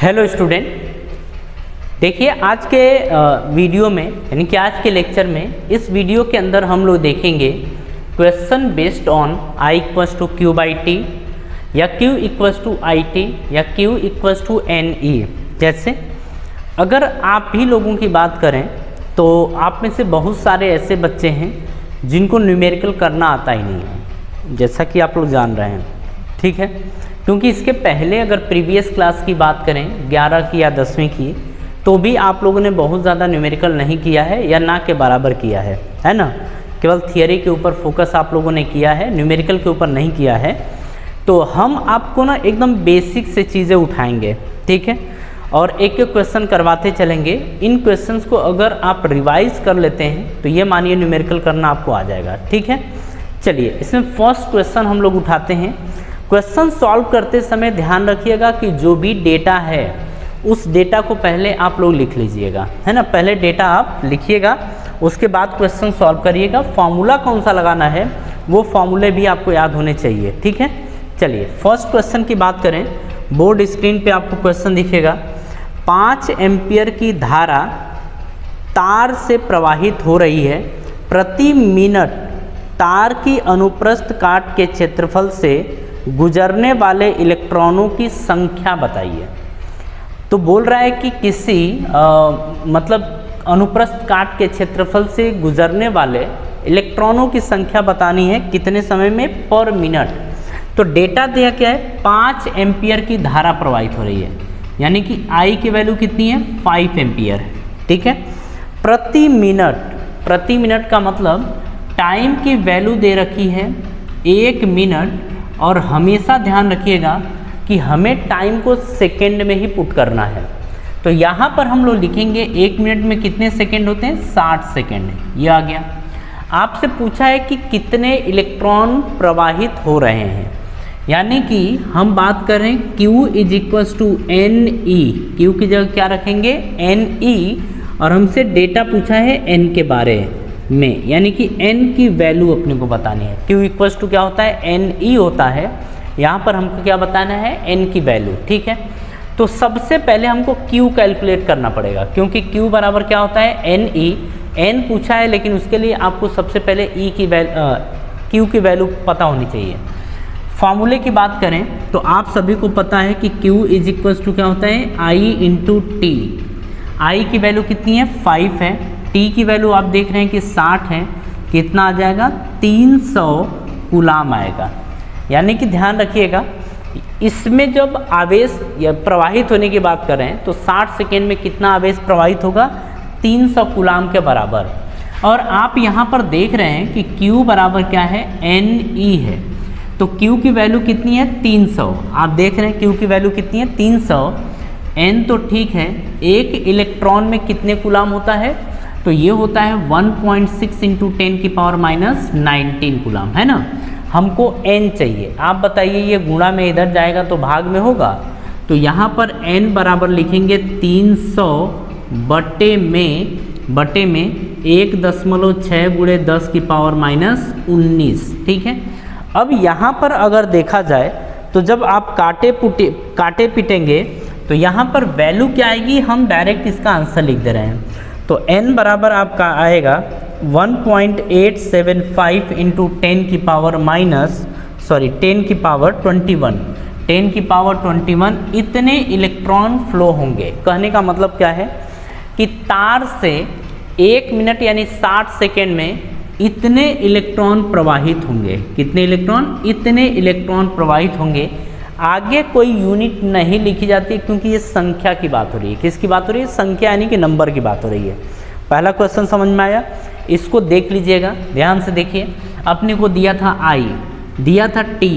Hello student, देखिए आज के वीडियो में यानी कि आज के लेक्चर में इस वीडियो के अंदर हम लोग देखेंगे question based on I equals to Q by T या Q equals to I T या Q equals to N E. जैसे अगर आप भी लोगों की बात करें तो आप में से बहुत सारे ऐसे बच्चे हैं जिनको न्यूमेरिकल करना आता ही नहीं है, जैसा कि आप लोग जान रहे हैं, ठीक है। क्योंकि इसके पहले अगर प्रीवियस क्लास की बात करें 11 की या 10वीं की, तो भी आप लोगों ने बहुत ज़्यादा न्यूमेरिकल नहीं किया है या ना के बराबर किया है ना। केवल थियरी के ऊपर फोकस आप लोगों ने किया है, न्यूमेरिकल के ऊपर नहीं किया है। तो हम आपको ना एकदम बेसिक से चीज़ें उठाएंगे, ठीक है, और एक एक क्वेश्चन करवाते चलेंगे। इन क्वेश्चंस को अगर आप रिवाइज कर लेते हैं तो ये मानिए न्यूमेरिकल करना आपको आ जाएगा, ठीक है। चलिए इसमें फर्स्ट क्वेश्चन हम लोग उठाते हैं। क्वेश्चन सॉल्व करते समय ध्यान रखिएगा कि जो भी डेटा है उस डेटा को पहले आप लोग लिख लीजिएगा, है ना। पहले डेटा आप लिखिएगा, उसके बाद क्वेश्चन सॉल्व करिएगा। फॉर्मूला कौन सा लगाना है वो फॉर्मूले भी आपको याद होने चाहिए, ठीक है। चलिए फर्स्ट क्वेश्चन की बात करें, बोर्ड स्क्रीन पे आपको क्वेश्चन दिखेगा। 5 एम्पियर की धारा तार से प्रवाहित हो रही है, प्रति मिनट तार की अनुप्रस्थ काट के क्षेत्रफल से गुजरने वाले इलेक्ट्रॉनों की संख्या बताइए। तो बोल रहा है कि किसी मतलब अनुप्रस्थ काट के क्षेत्रफल से गुजरने वाले इलेक्ट्रॉनों की संख्या बतानी है, कितने समय में, पर मिनट। तो डेटा दिया क्या है, 5 एम्पियर की धारा प्रवाहित हो रही है, यानी कि आई की वैल्यू कितनी है, 5 एम्पियर, ठीक है। प्रति मिनट का मतलब टाइम की वैल्यू दे रखी है 1 मिनट, और हमेशा ध्यान रखिएगा कि हमें टाइम को सेकेंड में ही पुट करना है। तो यहाँ पर हम लोग लिखेंगे 1 मिनट में कितने सेकेंड होते हैं, 60 सेकेंड, ये आ गया। आपसे पूछा है कि कितने इलेक्ट्रॉन प्रवाहित हो रहे हैं, यानी कि हम बात करें Q is equals to N E, Q की जगह क्या रखेंगे, एन ई, और हमसे डेटा पूछा है n के बारे में, यानी कि n की वैल्यू अपने को बतानी है। Q इक्वल्स टू क्या होता है, एन ई होता है, यहाँ पर हमको क्या बताना है, n की वैल्यू, ठीक है। तो सबसे पहले हमको Q कैलकुलेट करना पड़ेगा, क्योंकि Q बराबर क्या होता है, एन ई। n पूछा है, लेकिन उसके लिए आपको सबसे पहले Q की वैल्यू पता होनी चाहिए। फॉर्मूले की बात करें तो आप सभी को पता है कि Q इज इक्वल्स टू क्या होता है, I इंटू टी। आई की वैल्यू कितनी है, 5 है, टी की वैल्यू आप देख रहे हैं कि 60 है, कितना आ जाएगा, 300 कूलाम आएगा। यानी कि ध्यान रखिएगा, इसमें जब आवेश या प्रवाहित होने की बात करें तो 60 सेकेंड में कितना आवेश प्रवाहित होगा, 300 कूलाम के बराबर। और आप यहाँ पर देख रहे हैं कि Q बराबर क्या है, एन ई है, तो Q की वैल्यू कितनी है, 300। आप देख रहे हैं Q की वैल्यू कितनी है, 300। n तो ठीक है, एक इलेक्ट्रॉन में कितने कूलाम होता है, तो ये होता है 1.6 इंटू 10 की पावर माइनस 19 कूलाम, है ना। हमको n चाहिए। आप बताइए ये गुणा में इधर जाएगा तो भाग में होगा, तो यहाँ पर n बराबर लिखेंगे 300 बटे में 1.6 गुणे 10 की पावर माइनस 19, ठीक है। अब यहाँ पर अगर देखा जाए तो जब आप काटे पिटेंगे तो यहाँ पर वैल्यू क्या आएगी, हम डायरेक्ट इसका आंसर लिख दे रहे हैं। तो n बराबर आपका आएगा 1.875 इंटू 10 की पावर 21 इतने इलेक्ट्रॉन फ्लो होंगे। कहने का मतलब क्या है कि तार से 1 मिनट यानी 60 सेकेंड में इतने इलेक्ट्रॉन प्रवाहित होंगे। कितने इलेक्ट्रॉन, इतने इलेक्ट्रॉन प्रवाहित होंगे। आगे कोई यूनिट नहीं लिखी जाती क्योंकि ये संख्या की बात हो रही है। किसकी बात हो रही है, संख्या, यानी कि नंबर की बात हो रही है। पहला क्वेश्चन समझ में आया, इसको देख लीजिएगा, ध्यान से देखिए। अपने को दिया था I, दिया था T,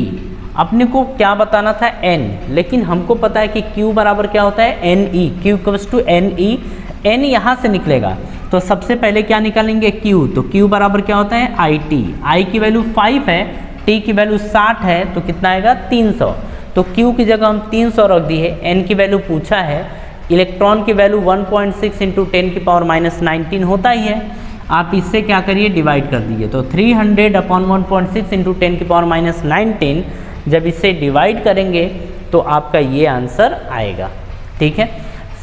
अपने को क्या बताना था, N, लेकिन हमको पता है कि Q बराबर क्या होता है, N E. Q equals to N E, n यहाँ से निकलेगा तो सबसे पहले क्या निकालेंगे, Q। तो Q बराबर क्या होता है, आई टी। I की वैल्यू 5 है, T की वैल्यू 60 है, तो कितना आएगा, 300। तो Q की जगह हम 300 रख दी है। n की वैल्यू पूछा है, इलेक्ट्रॉन की वैल्यू 1.6 इंटू 10 की पावर माइनस 19 होता ही है। आप इससे क्या करिए, डिवाइड कर दीजिए। तो 300 अपॉन 1.6 इंटू 10 की पावर माइनस 19, जब इससे डिवाइड करेंगे तो आपका ये आंसर आएगा। ठीक है।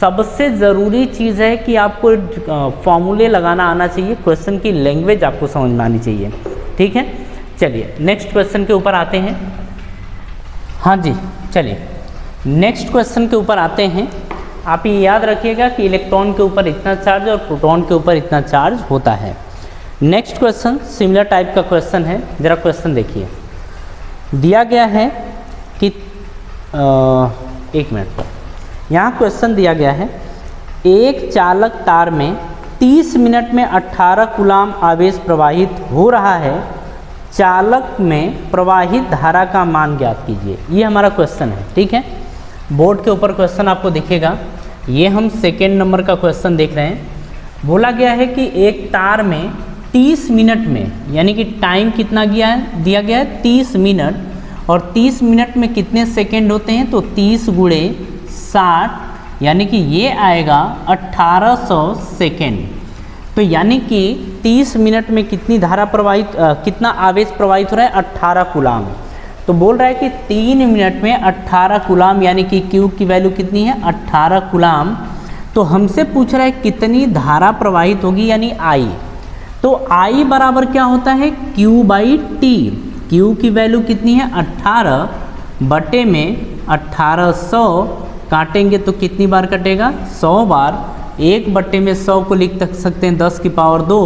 सबसे ज़रूरी चीज़ है कि आपको फॉर्मूले लगाना आना चाहिए, क्वेश्चन की लैंग्वेज आपको समझ में आनी चाहिए, ठीक है। चलिए नेक्स्ट क्वेश्चन के ऊपर आते हैं। हाँ जी, चलिए नेक्स्ट क्वेश्चन के ऊपर आते हैं। आप ये याद रखिएगा कि इलेक्ट्रॉन के ऊपर इतना चार्ज और प्रोटॉन के ऊपर इतना चार्ज होता है। नेक्स्ट क्वेश्चन सिमिलर टाइप का क्वेश्चन है, ज़रा क्वेश्चन देखिए। दिया गया है कि एक मिनट, यहाँ क्वेश्चन दिया गया है, एक चालक तार में 30 मिनट में 18 कूलाम आवेश प्रवाहित हो रहा है, चालक में प्रवाहित धारा का मान ज्ञात कीजिए। ये हमारा क्वेश्चन है, ठीक है। बोर्ड के ऊपर क्वेश्चन आपको दिखेगा, ये हम सेकेंड नंबर का क्वेश्चन देख रहे हैं। बोला गया है कि एक तार में 30 मिनट में, यानी कि टाइम कितना दिया गया है 30 मिनट, और 30 मिनट में कितने सेकेंड होते हैं, तो 30 गुणे 60, यानी कि ये आएगा 1800 सेकेंड। तो यानी कि 30 मिनट में कितनी धारा प्रवाहित, कितना आवेश प्रवाहित हो रहा है, 18 कूलाम। तो बोल रहा है कि 3 मिनट में 18 कूलाम, यानी कि क्यू की वैल्यू कितनी है, 18 कूलाम। तो हमसे पूछ रहा है कितनी धारा प्रवाहित होगी, यानी आई। तो आई बराबर क्या होता है, क्यू बाई टी। क्यू की वैल्यू कितनी है, 18 बटे में 1800, काटेंगे तो कितनी बार कटेगा, 100 बार। 1 बटे में 100 को लिख सकते हैं 10 की पावर 2,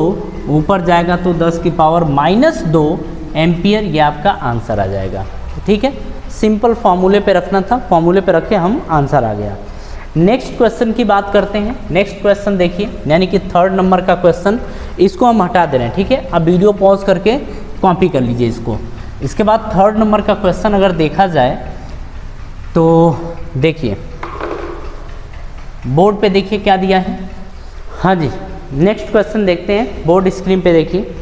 ऊपर जाएगा तो 10 की पावर -2 एम्पियर, ये आपका आंसर आ जाएगा, ठीक है। सिंपल फॉर्मूले पे रखना था, फॉर्मूले पे रखे हम, आंसर आ गया। नेक्स्ट क्वेश्चन की बात करते हैं। नेक्स्ट क्वेश्चन देखिए, यानी कि थर्ड नंबर का क्वेश्चन, इसको हम हटा दे रहे हैं, ठीक है। अब वीडियो पॉज करके कॉपी कर लीजिए इसको। इसके बाद थर्ड नंबर का क्वेश्चन अगर देखा जाए तो देखिए बोर्ड पे, देखिए क्या दिया है। हाँ जी, नेक्स्ट क्वेश्चन देखते हैं, बोर्ड स्क्रीन पे देखिए।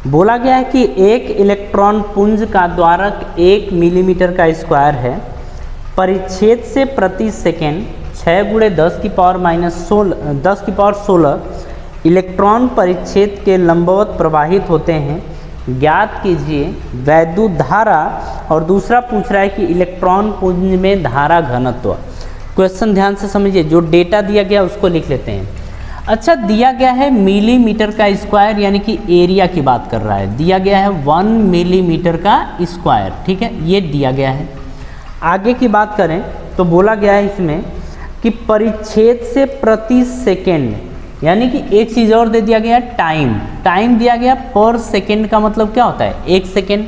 बोला गया है कि एक इलेक्ट्रॉन पुंज का द्वारक 1 मिलीमीटर का स्क्वायर है, परिच्छेद से प्रति सेकेंड 6 गुणे 10 की पावर 16 इलेक्ट्रॉन परिच्छेद के लंबवत प्रवाहित होते हैं, ज्ञात कीजिए वैद्युत धारा। और दूसरा पूछ रहा है कि इलेक्ट्रॉन पुंज में धारा घनत्व। क्वेश्चन ध्यान से समझिए, जो डेटा दिया गया उसको लिख लेते हैं। अच्छा, दिया गया है मिलीमीटर का स्क्वायर, यानी कि एरिया की बात कर रहा है। दिया गया है 1 मिलीमीटर का स्क्वायर, ठीक है, ये दिया गया है। आगे की बात करें तो बोला गया है इसमें कि परिच्छेद से प्रति सेकेंड, यानी कि एक चीज़ और दे दिया गया है, टाइम। टाइम दिया गया पर सेकेंड, का मतलब क्या होता है, 1 सेकेंड।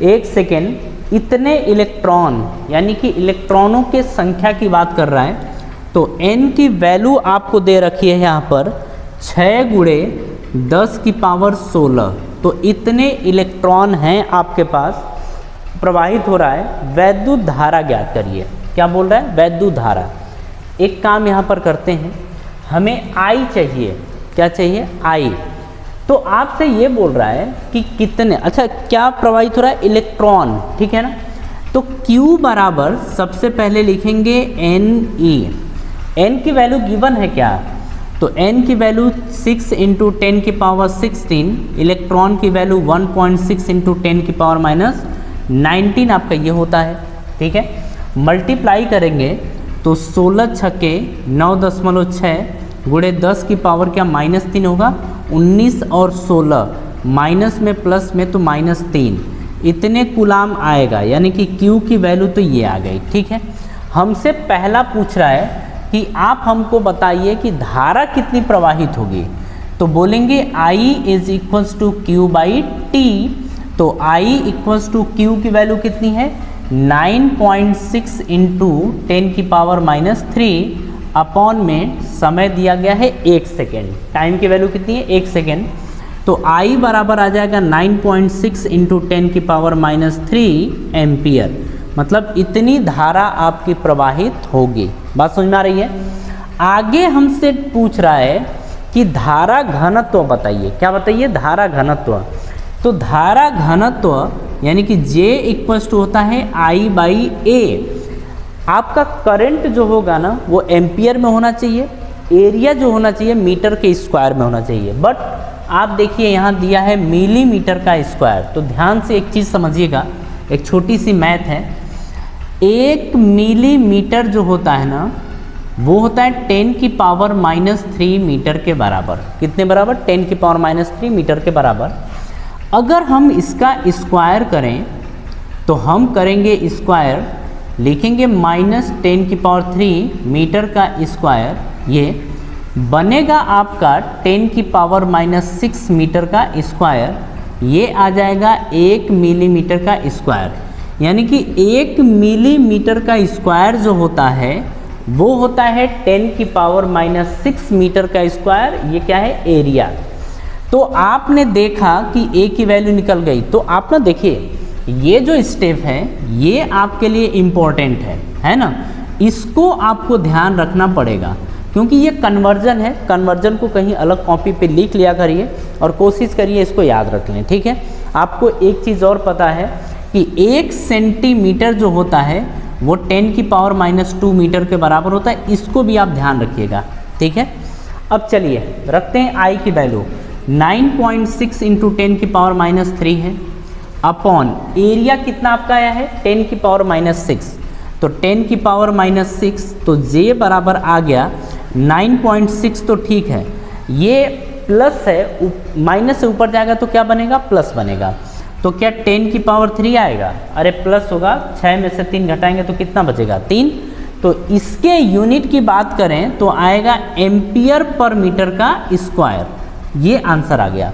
1 सेकेंड इतने इलेक्ट्रॉन, यानी कि इलेक्ट्रॉनों के संख्या की बात कर रहा है। तो n की वैल्यू आपको दे रखी है यहाँ पर 6 गुणे 10 की पावर 16। तो इतने इलेक्ट्रॉन हैं आपके पास, प्रवाहित हो रहा है। वैद्युत धारा ज्ञात करिए। क्या बोल रहा है, वैद्युत धारा। एक काम यहाँ पर करते हैं, हमें I चाहिए। क्या चाहिए, I। तो आपसे ये बोल रहा है कि कितने, अच्छा क्या प्रवाहित हो रहा है, इलेक्ट्रॉन, ठीक है ना। तो Q बराबर सबसे पहले लिखेंगे Ne। n की वैल्यू गिवन है क्या, तो n की वैल्यू 6 × 10 की पावर 16, इलेक्ट्रॉन की वैल्यू 1.6 × 10 की पावर -19 आपका ये होता है, ठीक है। मल्टीप्लाई करेंगे तो 16 छक्के 9.6 गुणे 10 की पावर क्या -3 होगा, 19 और 16 माइनस में प्लस में तो -3, इतने कूलाम आएगा। यानी कि Q की वैल्यू तो ये आ गई, ठीक है। हमसे पहला पूछ रहा है कि आप हमको बताइए कि धारा कितनी प्रवाहित होगी। तो बोलेंगे I = Q बाई T। तो I = Q की वैल्यू कितनी है, 9.6 × 10 की पावर -3 अपॉन में समय दिया गया है 1 सेकेंड। टाइम की वैल्यू कितनी है, 1 सेकेंड। तो I बराबर आ जाएगा 9.6 × 10 की पावर -3 एम्पियर। मतलब इतनी धारा आपकी प्रवाहित होगी। बात समझ में आ रही है। आगे हमसे पूछ रहा है कि धारा घनत्व बताइए। क्या बताइए, धारा घनत्व। तो धारा घनत्व यानी कि J होता है I/A। आपका करंट जो होगा ना वो एम्पियर में होना चाहिए, एरिया जो होना चाहिए मीटर के स्क्वायर में होना चाहिए। बट आप देखिए यहाँ दिया है मिलीमीटर का स्क्वायर। तो ध्यान से एक चीज़ समझिएगा, एक छोटी सी मैथ है। 1 मिलीमीटर जो होता है ना, वो होता है 10 की पावर -3 मीटर के बराबर। कितने बराबर? 10 की पावर -3 मीटर के बराबर। अगर हम इसका स्क्वायर करें तो हम करेंगे स्क्वायर, लिखेंगे -10 की पावर 3 मीटर का स्क्वायर, ये बनेगा आपका 10 की पावर -6 मीटर का स्क्वायर, ये आ जाएगा 1 मिलीमीटर का स्क्वायर। यानी कि 1 मिलीमीटर का स्क्वायर जो होता है वो होता है 10 की पावर -6 मीटर का स्क्वायर। ये क्या है? एरिया। तो आपने देखा कि ए की वैल्यू निकल गई। तो आप ना देखिए, ये जो स्टेप है ये आपके लिए इम्पोर्टेंट है ना, इसको आपको ध्यान रखना पड़ेगा क्योंकि ये कन्वर्जन है। कन्वर्जन को कहीं अलग कॉपी पे लिख लिया करिए और कोशिश करिए इसको याद रख लें, ठीक है। आपको एक चीज़ और पता है कि 1 सेंटीमीटर जो होता है वो 10 की पावर -2 मीटर के बराबर होता है। इसको भी आप ध्यान रखिएगा, ठीक है। अब चलिए रखते हैं आई की वैल्यू 9.6 इंटू 10 की पावर -3 है, अपॉन एरिया कितना आपका आया है 10 की पावर -6। तो 10 की पावर -6 तो जे बराबर आ गया 9.6। तो ठीक है, ये प्लस है, माइनस से ऊपर जाएगा तो क्या बनेगा? प्लस बनेगा। तो क्या 10 की पावर 3 आएगा? अरे प्लस होगा, 6 में से 3 घटाएंगे तो कितना बचेगा? 3। तो इसके यूनिट की बात करें तो आएगा एम्पियर पर मीटर का स्क्वायर। ये आंसर आ गया।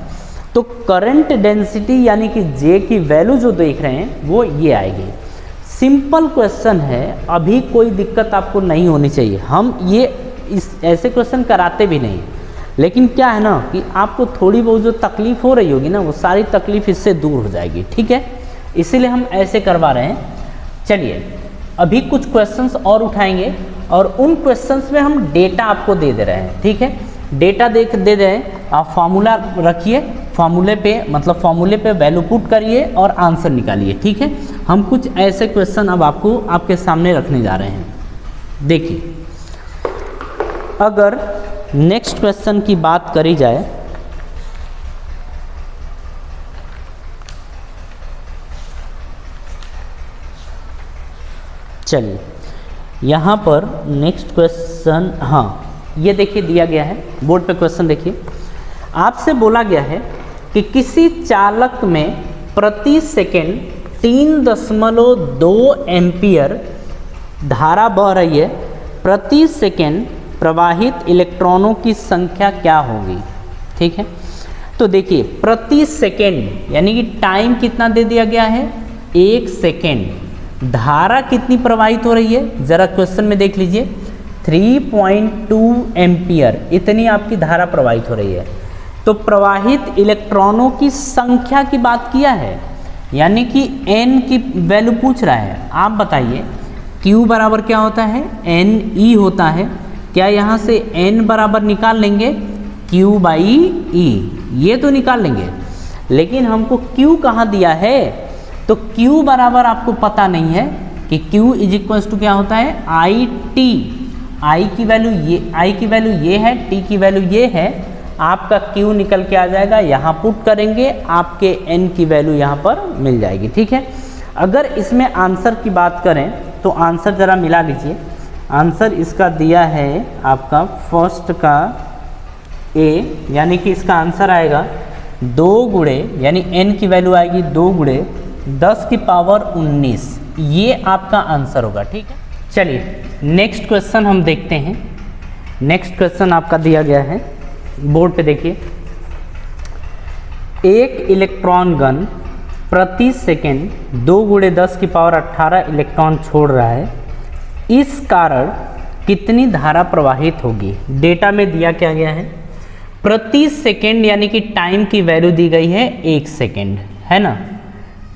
तो करंट डेंसिटी यानी कि जे की वैल्यू जो देख रहे हैं वो ये आएगी। सिंपल क्वेश्चन है, अभी कोई दिक्कत आपको नहीं होनी चाहिए। हम ये ऐसे क्वेश्चन कराते भी नहीं, लेकिन क्या है ना कि आपको थोड़ी बहुत जो तकलीफ हो रही होगी ना वो सारी तकलीफ इससे दूर हो जाएगी, ठीक है। इसीलिए हम ऐसे करवा रहे हैं। चलिए अभी कुछ क्वेश्चंस और उठाएंगे और उन क्वेश्चंस में हम डेटा आपको दे दे रहे हैं, ठीक है। डेटा दे दे रहे हैं, आप फार्मूला रखिए, फार्मूले पे वैल्यू पुट करिए और आंसर निकालिए, ठीक है। हम कुछ ऐसे क्वेश्चन अब आपको आपके सामने रखने जा रहे हैं। देखिए, अगर नेक्स्ट क्वेश्चन की बात करी जाए, चलिए यहाँ पर नेक्स्ट क्वेश्चन, हाँ ये देखिए दिया गया है बोर्ड पे क्वेश्चन। देखिए आपसे बोला गया है कि किसी चालक में प्रति सेकेंड 3.2 एम्पियर धारा बह रही है, प्रति सेकेंड प्रवाहित इलेक्ट्रॉनों की संख्या क्या होगी, ठीक है। तो देखिए प्रति सेकेंड यानी कि टाइम कितना दे दिया गया है 1 सेकेंड, धारा कितनी प्रवाहित हो रही है ज़रा क्वेश्चन में देख लीजिए 3.2 एम्पियर, इतनी आपकी धारा प्रवाहित हो रही है। तो प्रवाहित इलेक्ट्रॉनों की संख्या की बात किया है, यानी कि n की वैल्यू पूछ रहा है। आप बताइए q बराबर क्या होता है? NE होता है। क्या यहाँ से n बराबर निकाल लेंगे? Q/E, ये तो निकाल लेंगे, लेकिन हमको q कहाँ दिया है? तो q बराबर आपको पता नहीं है कि q इज टू क्या होता है? IT। I की वैल्यू ये है, t की वैल्यू ये है। आपका q निकल के आ जाएगा, यहाँ पुट करेंगे, आपके n की वैल्यू यहाँ पर मिल जाएगी, ठीक है। अगर इसमें आंसर की बात करें तो आंसर ज़रा मिला लीजिए। आंसर इसका दिया है आपका फर्स्ट का A, यानी कि इसका आंसर आएगा 2 गुणे, यानी n की वैल्यू आएगी 2 गुणे 10 की पावर 19। ये आपका आंसर होगा, ठीक है। चलिए नेक्स्ट क्वेश्चन हम देखते हैं। नेक्स्ट क्वेश्चन आपका दिया गया है बोर्ड पे, देखिए। एक इलेक्ट्रॉन गन प्रति सेकेंड 2 गुणे 10 की पावर 18 इलेक्ट्रॉन छोड़ रहा है, इस कारण कितनी धारा प्रवाहित होगी? डेटा में दिया क्या गया है? प्रति सेकेंड यानी कि टाइम की वैल्यू दी गई है 1 सेकेंड, है ना।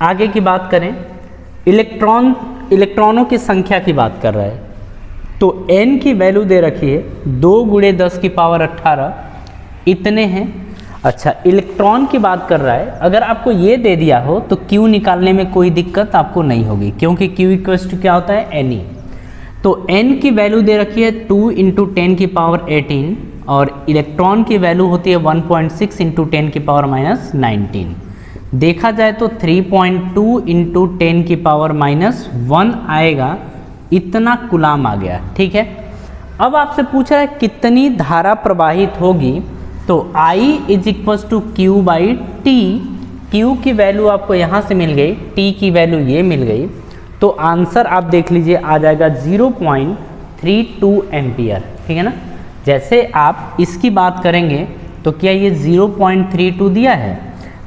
आगे की बात करें, इलेक्ट्रॉनों की संख्या की बात कर रहा है, तो n की वैल्यू दे रखी है 2 गुणे 10 की पावर 18, इतने हैं। अच्छा, इलेक्ट्रॉन की बात कर रहा है। अगर आपको ये दे दिया हो तो q निकालने में कोई दिक्कत आपको नहीं होगी, क्योंकि q इक्वल्स टू क्या होता है? Ne। तो n की वैल्यू दे रखी है 2 इंटू 10 की पावर 18 और इलेक्ट्रॉन की वैल्यू होती है 1.6 इंटू 10 की पावर -19। देखा जाए तो 3.2 इंटू 10 की पावर -1 आएगा, इतना कूलाम आ गया, ठीक है। अब आपसे पूछा है कितनी धारा प्रवाहित होगी, तो I is equal to Q by T. Q की वैल्यू आपको यहाँ से मिल गई, टी की वैल्यू ये मिल गई, तो आंसर आप देख लीजिए आ जाएगा 0.32 एम्पियर। ठीक है ना। जैसे आप इसकी बात करेंगे तो क्या ये 0.32 दिया है,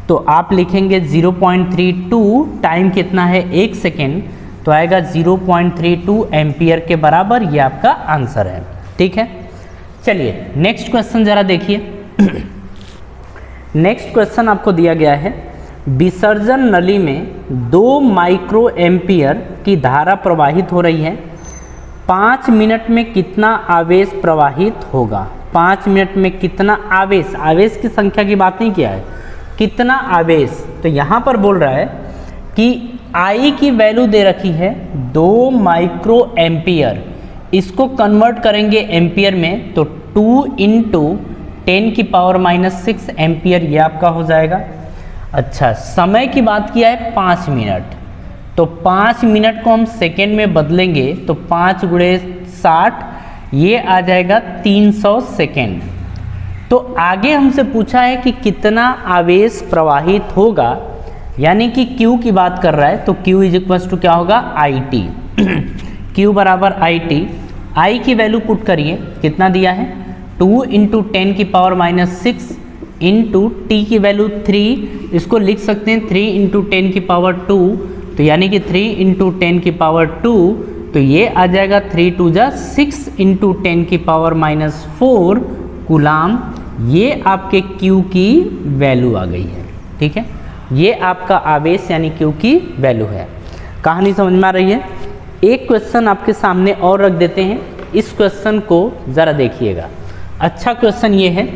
तो आप लिखेंगे 0.32 टाइम कितना है 1 सेकेंड, तो आएगा 0.32 एम्पियर के बराबर, ये आपका आंसर है। ठीक है, चलिए नेक्स्ट क्वेश्चन ज़रा देखिए। नेक्स्ट क्वेश्चन आपको दिया गया है, विसर्जन नली में 2 माइक्रो एम्पियर की धारा प्रवाहित हो रही है, 5 मिनट में कितना आवेश प्रवाहित होगा। 5 मिनट में कितना आवेश, आवेश की संख्या की बात नहीं किया है, कितना आवेश। तो यहाँ पर बोल रहा है कि I की वैल्यू दे रखी है 2 माइक्रो एम्पियर, इसको कन्वर्ट करेंगे एम्पियर में तो 2 इंटू 10⁻⁻6 एम्पियर ये आपका हो जाएगा। अच्छा, समय की बात किया है 5 मिनट, तो 5 मिनट को हम सेकेंड में बदलेंगे तो 5 गुणे 60 ये आ जाएगा 300 सेकेंड। तो आगे हमसे पूछा है कि कितना आवेश प्रवाहित होगा, यानी कि Q की बात कर रहा है, तो Q इज इक्वल टू क्या होगा IT। Q बराबर IT, I की वैल्यू पुट करिए, कितना दिया है 2 इंटू 10⁻⁻6 इंटू टी की वैल्यू 3, इसको लिख सकते हैं 3 इंटू 10⁻², तो यानी कि 3 इंटू 10⁻², तो ये आ जाएगा 3 2 जा 6 इंटू 10⁻⁻4 कूलाम, ये आपके Q की वैल्यू आ गई है। ठीक है, ये आपका आवेश यानी Q की वैल्यू है। कहानी समझ में आ रही है। एक क्वेश्चन आपके सामने और रख देते हैं, इस क्वेश्चन को ज़रा देखिएगा। अच्छा क्वेश्चन ये है,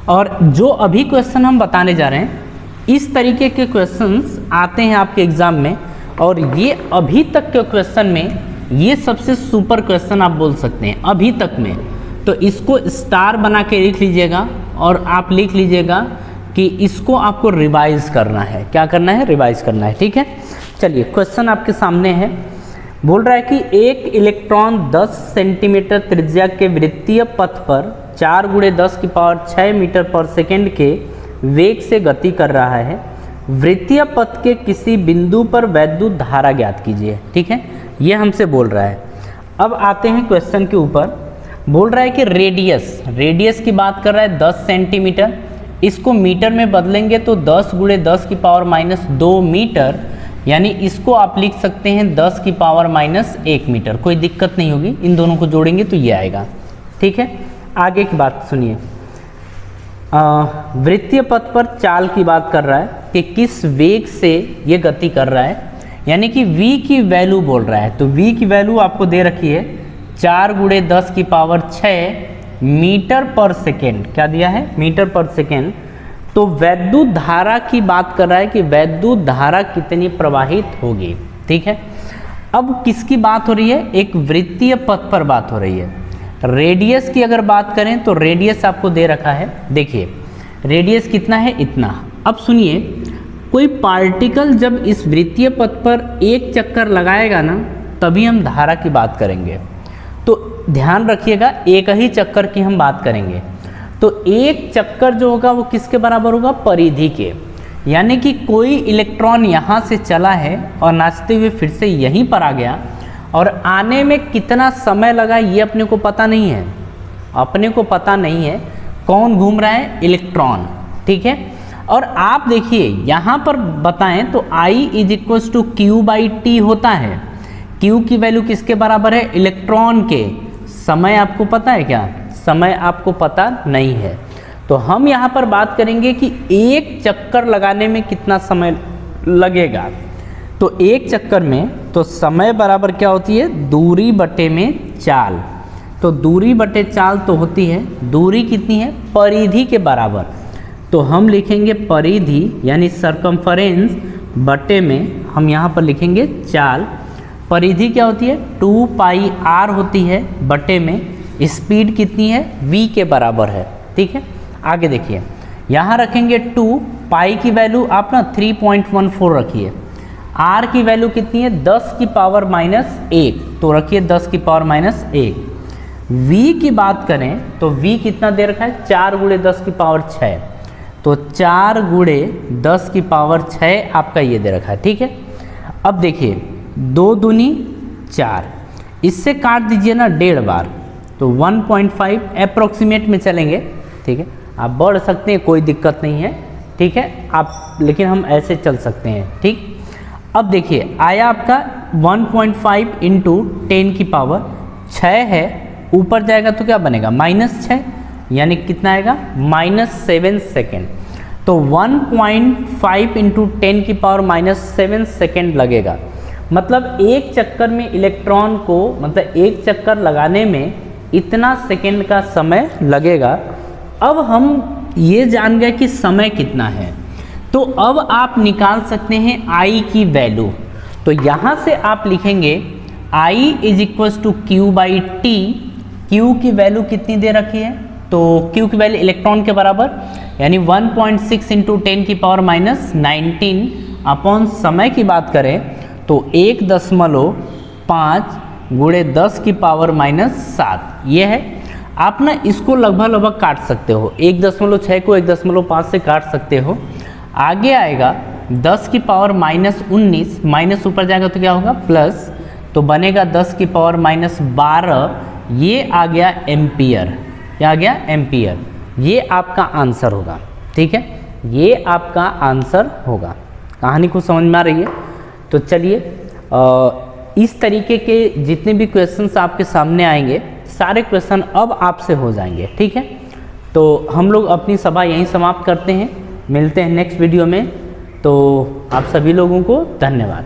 और जो अभी क्वेश्चन हम बताने जा रहे हैं इस तरीके के क्वेश्चंस आते हैं आपके एग्जाम में, और ये अभी तक के क्वेश्चन में ये सबसे सुपर क्वेश्चन आप बोल सकते हैं अभी तक में। तो इसको स्टार बना के लिख लीजिएगा और आप लिख लीजिएगा कि इसको आपको रिवाइज करना है। क्या करना है? रिवाइज करना है। ठीक है, चलिए क्वेश्चन आपके सामने है। बोल रहा है कि एक इलेक्ट्रॉन 10 सेंटीमीटर त्रिज्या के वृत्तीय पथ पर 4 × 10⁶ मीटर पर सेकेंड के वेग से गति कर रहा है। वृत्तीय पथ के किसी बिंदु पर वैद्युत धारा ज्ञात कीजिए। ठीक है, ये हमसे बोल रहा है। अब आते हैं क्वेश्चन के ऊपर। बोल रहा है कि रेडियस की बात कर रहा है 10 सेंटीमीटर, इसको मीटर में बदलेंगे तो 10 × 10⁻² मीटर, यानी इसको आप लिख सकते हैं 10⁻⁻1 मीटर। कोई दिक्कत नहीं होगी, इन दोनों को जोड़ेंगे तो ये आएगा। ठीक है, आगे की बात सुनिए। वृत्तीय पथ पर चाल की बात कर रहा है कि किस वेग से ये गति कर रहा है, यानी कि v की वैल्यू बोल रहा है। तो v की वैल्यू आपको दे रखी है 4 × 10⁶ मीटर पर सेकेंड। क्या दिया है? मीटर पर सेकेंड। तो वैद्युत धारा की बात कर रहा है कि वैद्युत धारा कितनी प्रवाहित होगी। ठीक है, अब किसकी बात हो रही है? एक वृत्तीय पथ पर बात हो रही है। रेडियस की अगर बात करें तो रेडियस आपको दे रखा है, देखिए रेडियस कितना है? इतना। अब सुनिए, कोई पार्टिकल जब इस वृत्तीय पथ पर एक चक्कर लगाएगा ना, तभी हम धारा की बात करेंगे। तो ध्यान रखिएगा, एक ही चक्कर की हम बात करेंगे। तो एक चक्कर जो होगा वो किसके बराबर होगा? परिधि के। यानी कि कोई इलेक्ट्रॉन यहाँ से चला है और नाचते हुए फिर से यहीं पर आ गया, और आने में कितना समय लगा ये अपने को पता नहीं है। अपने को पता नहीं है कौन घूम रहा है? इलेक्ट्रॉन। ठीक है, और आप देखिए यहाँ पर बताएं तो I is equal to Q/T होता है। Q की वैल्यू किसके बराबर है? इलेक्ट्रॉन के। समय आपको पता है क्या? समय आपको पता नहीं है। तो हम यहाँ पर बात करेंगे कि एक चक्कर लगाने में कितना समय लगेगा। तो एक चक्कर में तो समय बराबर क्या होती है? दूरी बटे में चाल। तो दूरी बटे चाल तो होती है, दूरी कितनी है? परिधि के बराबर। तो हम लिखेंगे परिधि यानी सरकमफरेंस बटे में हम यहाँ पर लिखेंगे चाल। परिधि क्या होती है? 2πr होती है बटे में स्पीड कितनी है? v के बराबर है। ठीक है, आगे देखिए, यहाँ रखेंगे 2, पाई की वैल्यू आप ना 3.14 रखिए। R की वैल्यू कितनी है 10 की पावर माइनस 1, तो रखिए 10 की पावर माइनस 1। V की बात करें तो V कितना दे रखा है 4 गुणे 10 की पावर 6, तो 4 गुणे 10 की पावर 6 आपका ये दे रखा है। ठीक है, अब देखिए 2 दूनी 4, इससे काट दीजिए ना 1.5 बार, तो 1.5 अप्रोक्सीमेट में चलेंगे। ठीक है, आप बढ़ सकते हैं, कोई दिक्कत नहीं है। ठीक है, आप लेकिन हम ऐसे चल सकते हैं। ठीक, अब देखिए आया आपका 1.5 इंटू 10 की पावर 6 है, ऊपर जाएगा तो क्या बनेगा -6, यानी कितना आएगा -7 सेकेंड। तो 1.5 इंटू 10 की पावर -7 सेकेंड लगेगा। मतलब एक चक्कर में इलेक्ट्रॉन को, मतलब एक चक्कर लगाने में इतना सेकेंड का समय लगेगा। अब हम ये जान गए कि समय कितना है, तो अब आप निकाल सकते हैं I की वैल्यू। तो यहाँ से आप लिखेंगे I is equals to Q by T। Q की वैल्यू कितनी दे रखी है, तो Q की वैल्यू इलेक्ट्रॉन के बराबर, यानी 1.6 इंटू 10 की पावर माइनस 19 अपॉन समय की बात करें तो 1.5 गुणे 10 की पावर माइनस 7 ये है। आप ना इसको लगभग काट सकते हो, 1.6 को 1.5 से काट सकते हो। आगे आएगा 10 की पावर माइनस 19, माइनस ऊपर जाएगा तो क्या होगा प्लस, तो बनेगा 10 की पावर माइनस 12, ये आ गया एम्पियर। क्या आ गया एम्पियर, ये आपका आंसर होगा। ठीक है, ये आपका आंसर होगा। कहानी को समझ में आ रही है? तो चलिए इस तरीके के जितने भी क्वेश्चंस आपके सामने आएंगे सारे क्वेश्चन अब आपसे हो जाएंगे। ठीक है, तो हम लोग अपनी सभा यहीं समाप्त करते हैं, मिलते हैं नेक्स्ट वीडियो में। तो आप सभी लोगों को धन्यवाद।